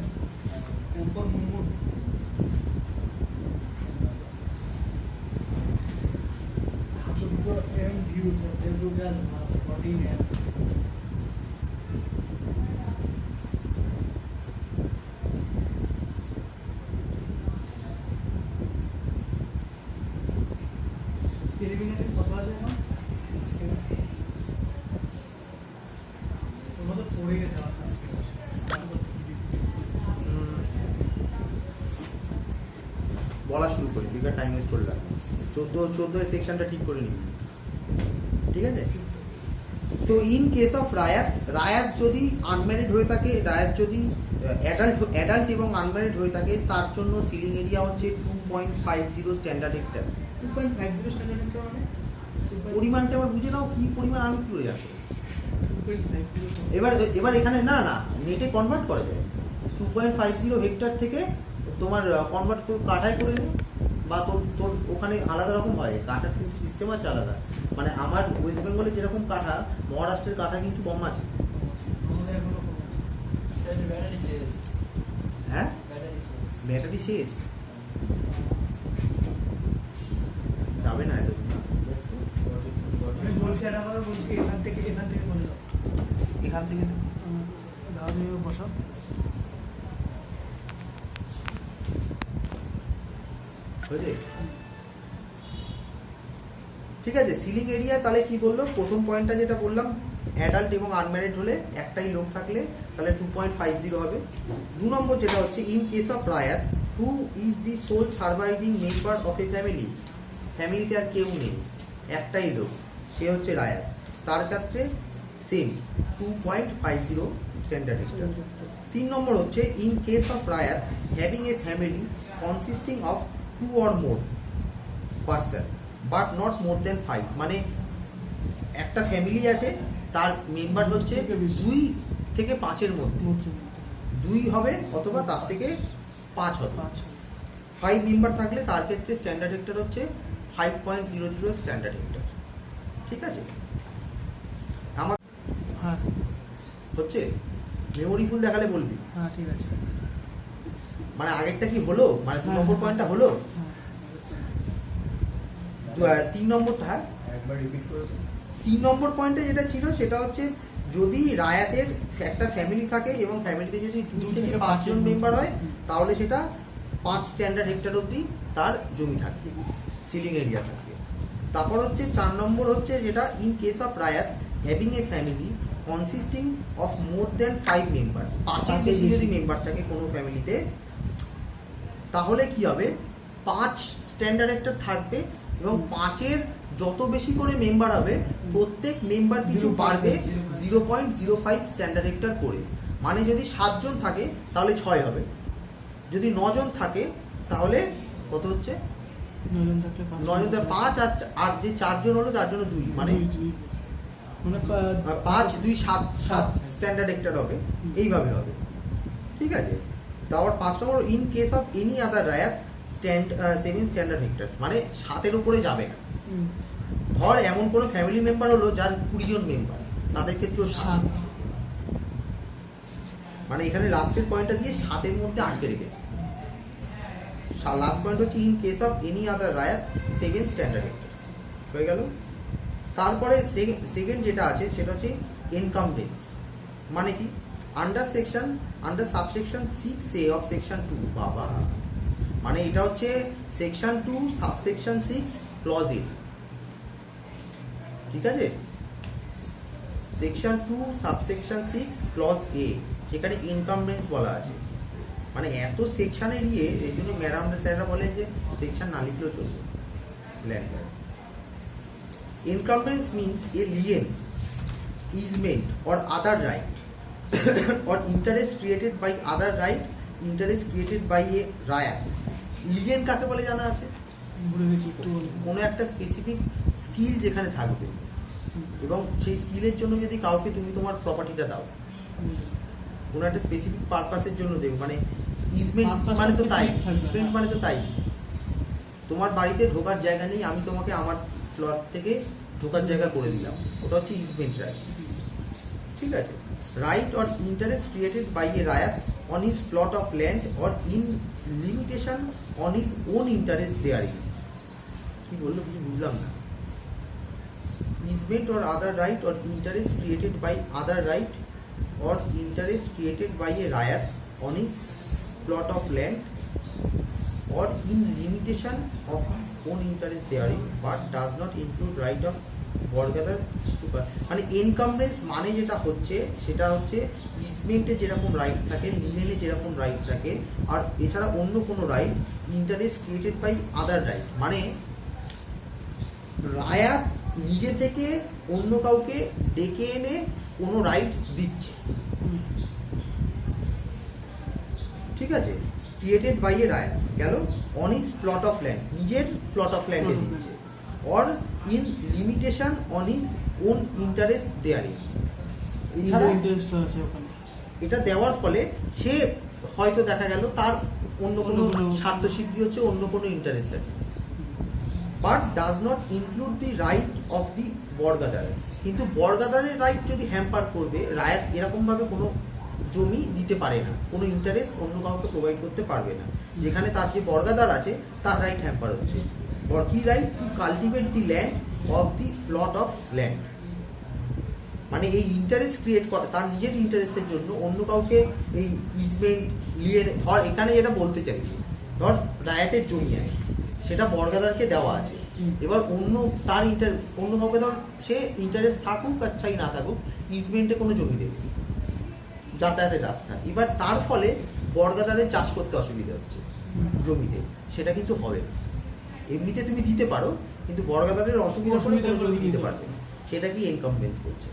M for Mahmood. To the M views. There will be 14 M. Preliminary কত আছে এখন? তোমরা তো পড়ে গেছো আজকে। বলা শুরু করি, বিকার টাইম ওয়েস্ট করলাম। 14 এর সেকশনটা ঠিক করে নিবি, ঠিক আছে। তো ইন কেস অফ রায়াত, রায়াত যদি আনম্যারিড হয়ে থাকে, রায়াত যদি অ্যাডাল্ট এবং আনম্যারিড হয়ে থাকে, তার জন্য সিলিং এরিয়া হচ্ছে 2.50 স্ট্যান্ডার্ড হেক্টর। 2.50 স্ট্যান্ডার্ড একটা মানে পরিমাণটা আবার বুঝে নাও কি পরিমাণ, আমি কি করে যাচ্ছে। 2.50 এবার এখানে না নেটে কনভার্ট করা যায়। 2.50 হেক্টর থেকে তোমার কনভার্ট করে কাঠায় করে নি, বা তোর ওখানে আলাদা রকম হয় কাঠার কিন্তু সিস্টেম আছে আলাদা। মানে আমার ওয়েস্ট বেঙ্গলে যেরকম কাঠা, মহারাষ্ট্রের কাঠা কিন্তু কম আছে। আমাদের এখনো কম আছে। স্যার ব্যাটারি শেষ। হ্যাঁ, ব্যাটারি শেষ। ব্যাটারি শেষ যাবে না এত। আমি বলছি একটা কথা বলছি, এখান থেকে বলে দাও। এখান থেকে দাও তুমি বসাও। হয়েছে, ঠিক আছে। সিলিং এরিয়া তাহলে কি বললো, প্রথম পয়েন্টটা যেটা বললাম, অ্যাডাল্ট এবং আনম্যারিড হলে একটাই লোক থাকলে তাহলে 2.50 হবে। 2 নম্বর যেটা হচ্ছে, in case of raiyat who is the sole surviving member of a family, ফ্যামিলিতে আর কেউ নেই, একটাই লোক, সে হচ্ছে রায়াত, তার ক্ষেত্রে সেম 2.50 স্ট্যান্ডার্ড হেক্টর। 3 নম্বর হচ্ছে in case of raiyat having a family consisting of 2 or more person but not more than 5, মানে একটা ফ্যামিলি আছে তার মেম্বার হচ্ছে 2 থেকে 5-এর মধ্যে, 2 হবে অথবা তার থেকে 5 হবে। 5 মেম্বার থাকলে তার ক্ষেত্রে স্ট্যান্ডার্ড হেক্টর হচ্ছে 5.00 স্ট্যান্ডার্ড হেক্টর। ঠিক আছে, আমার হ্যাঁ হচ্ছে মেমোরি ফুল দেখালে বলবি, হ্যাঁ ঠিক আছে। মানে আগেরটা কি হলো, মানে 2 নম্বর পয়েন্টটা হলো। 3 নম্বরটা, হ্যাঁ একবার রিপিট করে দিন। 3 নম্বর পয়েন্টে যেটা ছিল সেটা হচ্ছে যদি রায়াতের একটা ফ্যামিলি থাকে এবং ফ্যামিলিতে যদি 2 থেকে 5 জন মেম্বার হয় তাহলে সেটা 5 স্ট্যান্ডার্ড হেক্টর অবধি তার জমি থাকবে, সিলিং এরিয়া থাকবে। তারপর হচ্ছে 4 নম্বর হচ্ছে যেটা in case of raiyat having a family consisting of more than 5 members, 5-এর বেশি যদি মেম্বার থাকে কোনো ফ্যামিলিতে তাহলে কি হবে, 5 স্ট্যান্ডার্ড হেক্টর থাকবে এবং 5-এর যত বেশি করে মেম্বার হবে প্রত্যেক মেম্বার পিছু বাড়বে 0.05 স্ট্যান্ডার্ড হেক্টর করে। মানে যদি 7 জন থাকে তাহলে 6 হবে, যদি 9 জন থাকে তাহলে কত হচ্ছে, 9 জন থাকলে 9 জন 5 আর যে 4 জন হলো 4 জনে 2, মানে 5 2 7 স্ট্যান্ডার্ড হেক্টর হবে, এইভাবে হবে। ঠিক আছে, তারপর 5 নম্বর in case of any other raiyat 7 standard hectare, মানে 7-এর উপরে যাবে না। ধর এমন কোনো ফ্যামিলি মেম্বার হলো যার 20 জন মেম্বার, তাদের ক্ষেত্রেও 7, মানে এখানে লাস্টের পয়েন্টটা দিয়ে 7-এর মধ্যে আটকে রেখেছে। লাস্ট পয়েন্ট হচ্ছে in case of any other raiyat 7 standard hectare হয়ে গেল। তারপরে সেকেন্ড যেটা আছে সেটা হচ্ছে এনকামবেন্স, মানে কি under subsection 6A of section 2, বাবা মানে এটা হচ্ছে সেকশন 2 সাবসেকশন 6 ক্লজ এ। ঠিক আছে, সেকশন 2 সাবসেকশন 6 ক্লজ এ, সেখানে ইনকামবেন্স বলা আছে। মানে এত সেকশনে নিয়ে এই জন্য ম্যাডাম স্যাররা বলেন যে সেকশন না লিখলেও চলবে land. Incumbents means a lien, easement or other right or interest created by other right, interest created by a riot. Lien কাকে বলে জানা আছে? কোনো একটা স্পেসিফিক স্কিল যেখানে থাকবে এবং সেই স্কিলের জন্য যদি কাউকে তুমি তোমার প্রপার্টিটা দাও, কোনো একটা স্পেসিফিক পারপাসের জন্য দেবে, মানে ইজমেন্ট মানে তো তাই, ইজমেন্ট মানে তো তাই, তোমার বাড়িতে ঢোকার জায়গা নেই, আমি তোমাকে আমার প্লট থেকে ঢোকার জায়গা করে দিলাম, ওটা হচ্ছে ইজমেন্ট রাইট। ঠিক আছে, right or interest created by a raiyat on his plot of land or in limitation on his own interest thereon. কি বললো কিছু বুঝলাম না। Easement or other right or interest created by other right or interest created by a raiyat on his plot of land or in limitation of own interest therein but does not include right of বর্গাদার। মানে এনকামবেন্স মানে যেটা হচ্ছে সেটা হচ্ছে ইজমেন্টে যেরকম রাইট থাকে, লিগেলে যেরকম রাইট থাকে, আর এছাড়া অন্য কোনো right interest created by other right, মানে রায়াত নিজে থেকে অন্য কাউকে ডেকে এনে কোনো রাইটস দিচ্ছে। ঠিক আছে, ক্রিয়েটেড বাই এ রায়াত গেল on his plot of land, নিজের প্লট অফ ল্যান্ডে দিচ্ছে, or in limitation on his own interest thereon. এটা দেওয়ার ফলে সে হয়তো দেখা গেল তার অন্য কোনো স্বার্থ সিদ্ধি হচ্ছে, অন্য কোনো ইন্টারেস্ট আছে, but does not include the right of the bargadar. কিন্তু বর্গাদারের রাইট যদি হ্যাম্পার করবে, রায়াত এরকমভাবে কোনো জমি দিতে পারে না, কোনো ইন্টারেস্ট অন্য কাউকে প্রোভাইড করতে পারবে না, যেখানে তার যে বর্গাদার আছে তার রাইট হ্যাম্পার হচ্ছে। কি right? Two cultivate the land of the plot of land, মানে এই ইন্টারেস্ট ক্রিয়েট করে তার নিজের ইন্টারেস্টের জন্য অন্য কাউকে এই ইজমেন্ট নিয়ে। ধর এখানে যেটা বলতে চাইছি, ধর রায়াতের জমি আছে, সেটা বর্গাদারকে দেওয়া আছে, এবার অন্য তার অন্য কাউকে ধর সে ইন্টারেস্ট থাকুক আর চাই না থাকুক, ইজমেন্টে কোনো জমি দেবে, যাতায়াতের রাস্তা, এবার তার ফলে বর্গাদারের চাষ করতে অসুবিধা হচ্ছে জমিতে, সেটা কিন্তু হবে না। এমনিতে তুমি দিতে পারো, কিন্তু বর্গাদারের অসুবিধা করে কোনো জমি দিতে পারবে না। সেটা কি এনকাম্বেন্স করছে।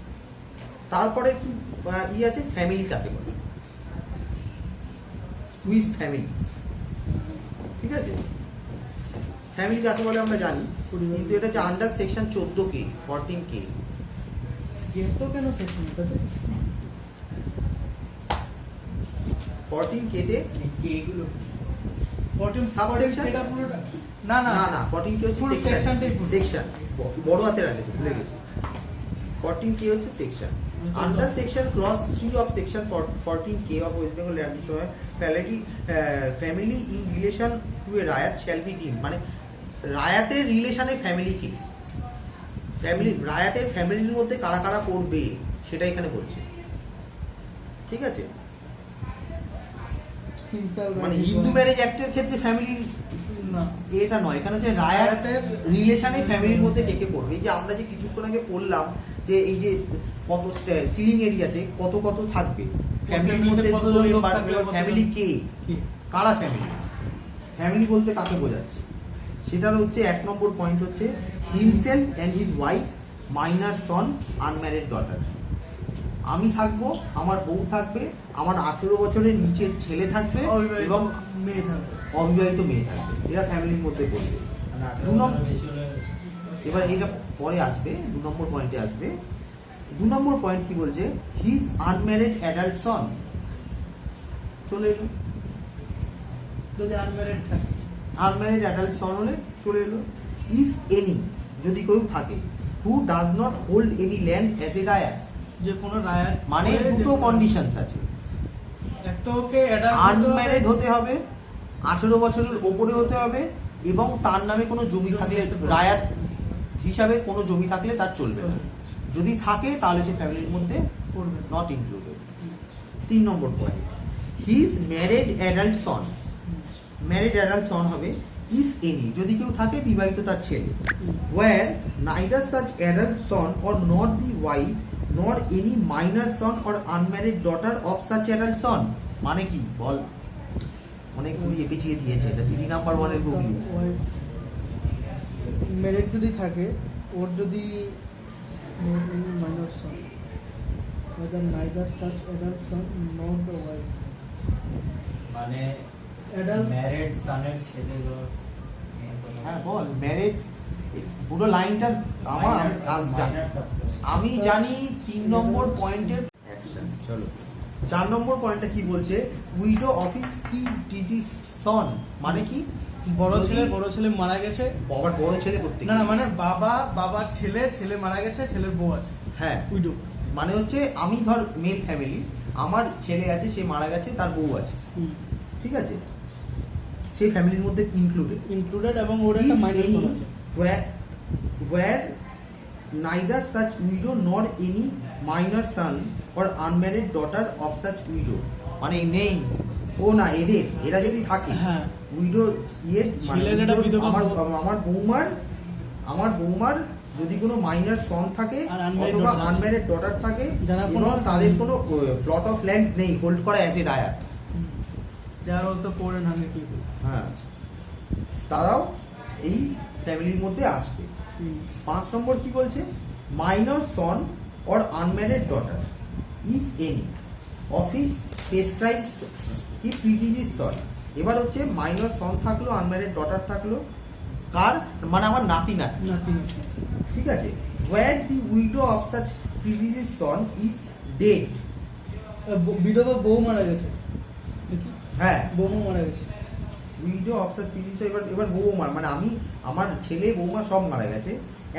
তারপরে কি আছে, ফ্যামিলি কাকে বলে, উইথ ফ্যামিলি। ঠিক আছে, ফ্যামিলি কাকে বলে আমরা জানি, কিন্তু এটা হচ্ছে under section 14K 14K। Geto কেন সেকশন এটাতে? 14K তে এগুলো 14 Subsection? এটা পুরোটা না না না না 14K হচ্ছে পুরো সেকশনটাই পুরো। সেকশন, বড় হাতের আগে তো ভুলে গেছি। 14K হচ্ছে section. Under section clause 3 of section 14K of West Bengal land family in relation to a raiyat shall be deem, মানে রায়াতের রিলেশনে ফ্যামিলিকে, ফ্যামিলি রায়াতের ফ্যামিলির মধ্যে কারা কারা পড়বে সেটা এখানে বলছে। ঠিক আছে, মানে হিন্দু ম্যারেজ অ্যাক্টের ক্ষেত্রে ফ্যামিলির না এটা নয়, এখানে হচ্ছে রায়াতের রিলেশনে ফ্যামিলির মধ্যে কে কে পড়বে। এই যে আমরা যে কিছুক্ষণ আগে পড়লাম যে এই যে কত সিলিং এরিয়াতে কত কত থাকবে ফ্যামিলির মধ্যে, কতজন লোক থাকবে, ফ্যামিলি কে, কারা ফ্যামিলি, ফ্যামিলি বলতে কাকে বোঝাচ্ছে সেটার হচ্ছে 1 নম্বর পয়েন্ট হচ্ছে himself and his wife minor Son unmarried daughter. আমি থাকবো, আমার বউ থাকবে, আমার 18 বছরের নিচের ছেলে থাকবে এবং মেয়ে থাকবে, অবিবাহিত মেয়ে থাকবে, এরা ফ্যামিলির মধ্যে পড়বে। মানে 2 নম্বর, বেশি হলে এবার এটা পরে আসবে, 2 নম্বর পয়েন্টে আসবে। 2 নম্বর পয়েন্ট কি বলছে, হিজ আনম্যারিড অ্যাডাল্ট সন, চলে এলো, যদি আনম্যারিড থাকে আনম্যারিড অ্যাডাল্ট সন হলে চলে এলো। ইফ এনি, যদি কেউ থাকে, who does not hold any land as a raiyat, যে কোনো রায়াত, মানে দুটো কন্ডিশনস আছে, এক তো ওকে আনম্যারিড হতে হবে, 18 বছরের ওপরে হতে হবে, এবং তার নামে কোনো জমি থাকলে, রায়াত হিসাবে কোনো জমি থাকলে তার চলবে না। যদি থাকে তাহলে সে ফ্যামিলির মধ্যে পড়বে। Not included. 3 নম্বর পয়েন্ট, his married adult son, married adult son হবে ইফ এনি, যদি কেউ থাকে বিবাহিত তার ছেলে, were neither such adult son or not the wife nor any minor son or unmarried daughter of such adult son. মানে কি বল, অনেক ঘুরিয়ে পেঁচিয়ে দিয়েছে, এটা 3 নাম্বার 1-এর গুগলি। মেরিট যদি থাকে, ওর যদি minor Son, whether neither such adult son nor the wife, মানে adult ম্যারিড সানের ছেলেগুলো হ্যাঁ বল, ম্যারিড, পুরো লাইনটা আমার আমি জানি। 3 নম্বর পয়েন্টের অ্যাকশন। চলো 4 নম্বর পয়েন্টটা কি বলছে, উইডো অফিস কি ডিজিজ সন, মানে কি বড় যদি- ছেলে মারা গেছে, বাবার বড় ছেলে করতে না না মানে বাবার ছেলে মারা গেছে, ছেলের বউ আছে, হ্যাঁ, উইডো। মানে হচ্ছে আমি ধর মেল ফ্যামিলি, আমার ছেলে আছে, সে মারা গেছে, তার বউ আছে, ঠিক আছে, সেই ফ্যামিলির মধ্যে ইনক্লুডেড, এবং ওর একটা মাইনর সন আছে। where neither such widow nor any minor son or unmarried daughter of such widow, মানে নেই, ও না এরা যদি থাকে, হ্যাঁ, উইডো ইয়ের ছেলের একটা বিধবা আমার বৌমার যদি কোনো মাইনর সন থাকে আর unmarried অথবা daughter আছে। আনম্যারিড ডটার থাকে, যারা এবং কোনো- তাদের কোনো প্লট অফ ল্যান্ড নেই হোল্ড করা as a raiyat, they are also poor and hungry people. হ্যাঁ, তারাও এই ফ্যামিলির মধ্যে আসবে। 5 নম্বর কি বলছে, minor son or unmarried daughter if any office prescribe কি প্রিটিজিস সন। এবার হচ্ছে মাইনর সন থাকলো, আনম্যারিড ডটার থাকলো, কার, মানে আমার নাতি, ঠিক আছে, where the widow of such predeceased son is dead, বিধবা বউ মারা গেছে, হ্যাঁ, বউ মারা গেছে, উইডো অফ সাচ প্রিটিজিস, এবার বৌমা, মানে আমি, আমার ছেলে বৌমা সব মারা গেছে,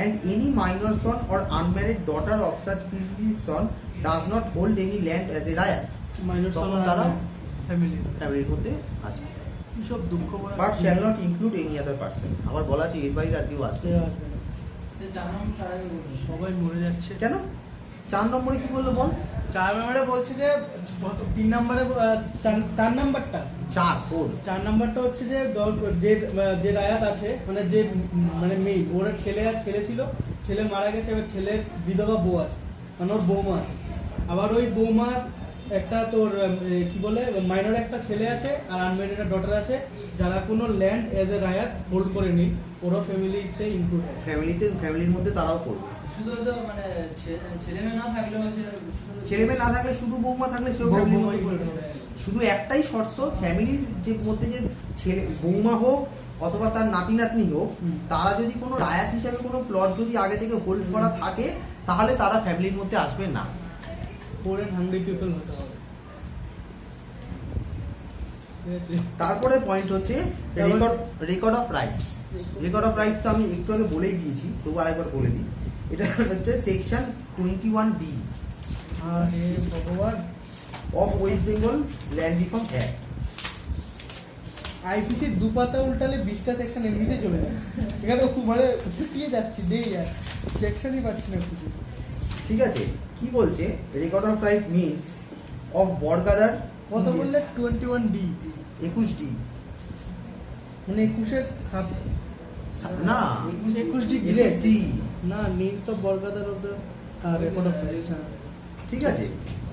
and any minor son or unmarried daughter of such previous son does not hold any land as a raiyat, minor son তখন তারা ফ্যামিলি। ফ্যামিলির মধ্যে আসবে, কি সব দুঃখ ভরা। But shall not include any other person. আবার বলা আছে এর বাইরে আর কেউ আসবে সে না। আসবে না। সে জানাম তার আগে বলবো। সবাই মরে যাচ্ছে। কেন? 4 নম্বরে কি বললো বল? 4 নম্বরে বলছে যে 3 নম্বরে 4 নাম্বারটা 4 নাম্বারটা হচ্ছে যে যে রায়াত আছে, মানে যে মানে মেয়ে, ওর ছেলে ছিল, ছেলে মারা গেছে, এবার ছেলের বিধবা বউ আছে, মানে ওর বৌমা আছে, আবার ওই বৌমার একটা তোর কি বলে মাইনর একটা ছেলে আছে আর আনম্যারিড একটা ডটার আছে, যারা কোনো ল্যান্ড এজ এ রায়াত হোল্ড করেনি, ওরা ফ্যামিলিতে ইনক্লুড হয়। ফ্যামিলির মধ্যে তারাও পড়বে। শুধু তো মানে ছেলে মেয়ে না থাকলেও ছেলে মেয়ে না থাকলে, শুধু বৌমা থাকলে সেও ফ্যামিলির মধ্যে পড়বে। শুধু একটাই শর্ত, ফ্যামিলির যে মধ্যে যে ছেলে বৌমা হোক অথবা তার নাতি নাতনি হোক, তারা যদি কোনো রায়াত হিসাবে কোনো প্লট যদি আগে থেকে হোল্ড করা থাকে, তাহলে তারা ফ্যামিলির মধ্যে আসবে না। পোর এন্ড হাংরি পিপল হতে হবে। ঠিক আছে? তারপরে পয়েন্ট হচ্ছে record of rights. Record of rights তো আমি একটু আগে বলেই দিয়েছি, তবু আরেকবার বলে দিই। এটা হচ্ছে সেকশন 21D আরে ভগবান, of West Bengal land reform act. IPC দুপাতা উল্টালে 20টা সেকশন এমনিতে চলে যায়। এখানে খুব মানে ফুটিয়ে যাচ্ছি, দেই আর সেকশনই পাচ্ছি না কিছু। ঠিক আছে, কি বলছে? Record of right means of bargadar কত বললে? 21D 21D মানে 21-এর না 21D 21D। না, names of bargadar of the record of rights. ঠিক আছে,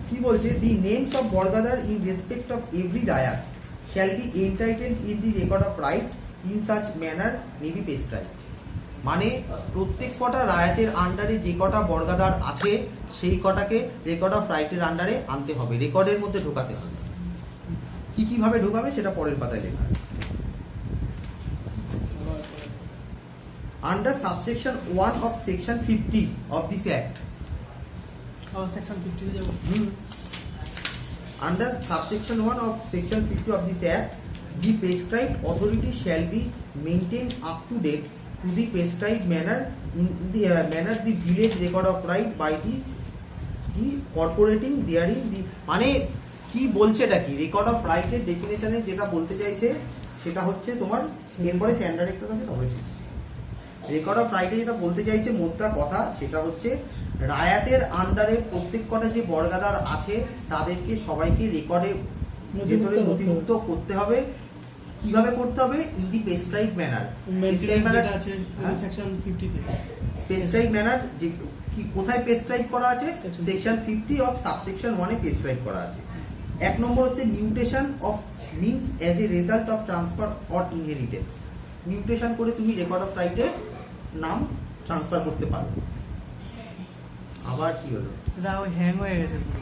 কি বলছে? The names of bargadar in respect of every raiyat shall be entitled in the record of right in such manner may be prescribed. মানে প্রত্যেক কটা রায়াতের আন্ডারে যে কটা বর্গাদার আছে, সেই কটাকে রেকর্ড অফ রাইটের আন্ডারে আনতে হবে, রেকর্ডের মধ্যে ঢোকাতে হবে। কি কিভাবে ঢোকাবে সেটা পরের পাতায় লেখা আছে। Under subsection 1 of section 50 of this act, section 50 তে যাব। under subsection 1 of section 50 of this act, the prescribed authority shall be maintained up to date to the prescribed manner in the manner the village record of right by the incorporating therein the মানে কি বলছে এটা কি? রেকর্ড অফ রাইটের ডেফিনেশনে যেটা বলতে চাইছে সেটা হচ্ছে তোমার এরপরে স্ট্যান্ডার্ড একটা আছে, তারপরে রেকর্ড অফ রাইটে যেটা বলতে চাইছে মোদ্দা কথা, সেটা হচ্ছে রায়াতের আন্ডারে প্রত্যেক কটা যে বর্গাদার আছে তাদেরকে সবাইকে রেকর্ডে ভেতরে নথিভুক্ত করতে হবে। কিভাবে করতে হবে? In the prescribe manner. যেটা আছে সেকশন 50 তে। প্রেসক্রাইব ম্যানার যে কি কোথায় প্রেসক্রাইব করা আছে? Section section 50 of subsection 1 A prescribe করা আছে। এক নম্বর হচ্ছে mutation of means as a result of transfer or inheritance. Mutation করে তুমি রেকর্ড অফ রাইটে নাম ট্রান্সফার করতে পারো। আবার কি হলো? রাও হ্যাং হয়ে গেছে পুরো।